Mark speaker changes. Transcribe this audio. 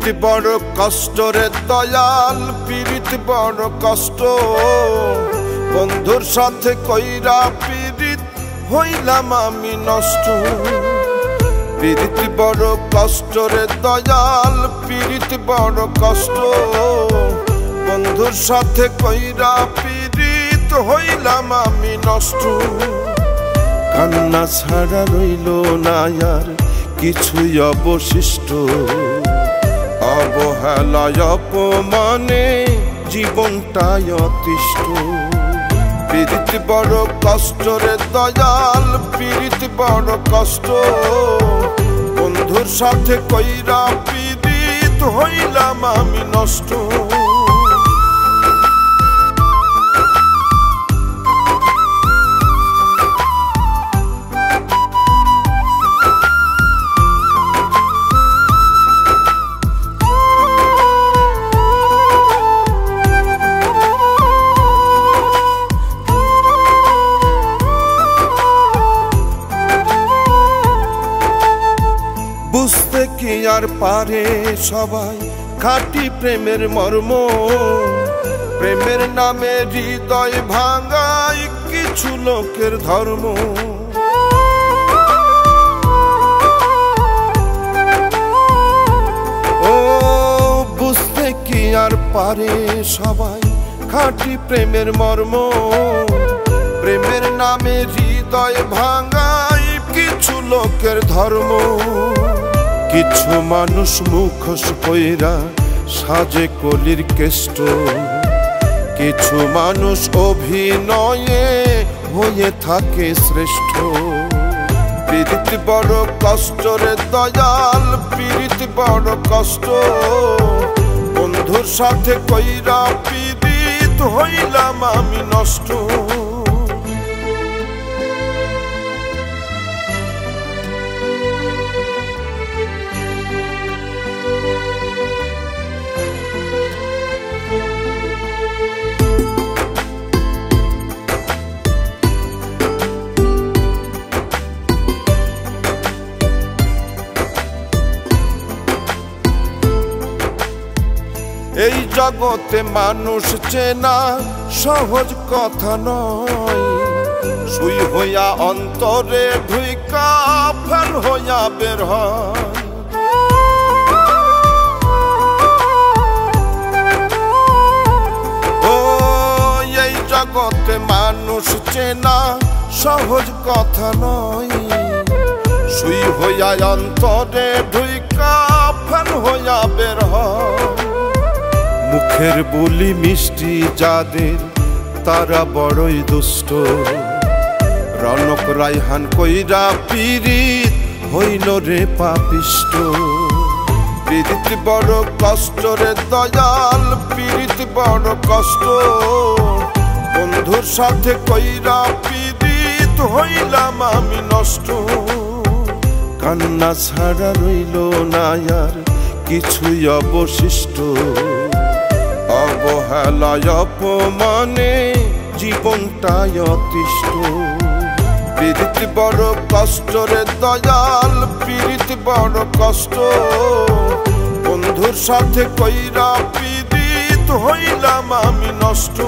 Speaker 1: পীড়িত বড় কষ্ট রে দয়াল, পীড়িত বড় কষ্ট। বন্ধুর সাথে কইরা পীড়িত হইলাম আমি নষ্ট। পীড়িত বড় কষ্ট রে দয়াল, পীড়িত বড় কষ্ট। বন্ধুর সাথে কইরা পীড়িত হইলাম আমি নষ্ট। কান্না ছাড়া রইল না আর কিছুই অবশিষ্ট। অবহেলায় অপমানে জীবনটাই অতিষ্ঠ। পীড়িত বড় কষ্ট রে দয়াল, পীড়িত বড় কষ্ট। বন্ধুর সাথে কইরা পীড়িত হইলাম আমি নষ্ট। বুঝতে কি আর পারে সবাই খাঁটি প্রেমের মর্ম। প্রেমের নামে হৃদয় ভাঙায় কিছু লোকের ধর্ম। ও বুঝতে কি আর পারে সবাই খাঁটি প্রেমের মর্ম। প্রেমের নামে হৃদয় ভাঙায় কিছু লোকের ধর্ম। কিছু মানুষ মুখোশ কইরা সাজে কলির কেষ্ট। কিছু মানুষ অভিনয়ে হয়ে থাকে শ্রেষ্ঠ। পীড়িত বড় কষ্ট রে দয়াল, পীড়িত বড় কষ্ট। বন্ধুর সাথে কইরা পীড়িত হইলাম আমি নষ্ট। এই জগতে মানুষ চেনা সহজ কথা নয়। সুই হইয়া অন্তরে ঢুইকা ফান হইয়া বের হয়। ও এই জগতে মানুষ চেনা সহজ কথা নয়। সুই হইয়া অন্তরে ঢুইকা ফান হইয়া বের হয়। মুখের বুলি মিষ্টি যাদের তারা বড়ই দুষ্ট। রনক রায়হান কইরা পীড়িত হইল রে পাপিষ্ট। পীড়িত বড় কষ্ট রে দয়াল, পীড়িত বড় কষ্ট। বন্ধুর সাথে কইরা পীড়িত হইলাম আমি নষ্ট। কান্না ছাড়া রইল না আর কিছুই অবশিষ্ট। অবহেলায় অপমানে জীবনটাই অতিষ্ঠ। পীড়িত বড় কষ্ট রে দয়াল, পীড়িত বড় কষ্ট। বন্ধুর সাথে কইরা পীড়িত হইলাম আমি নষ্ট।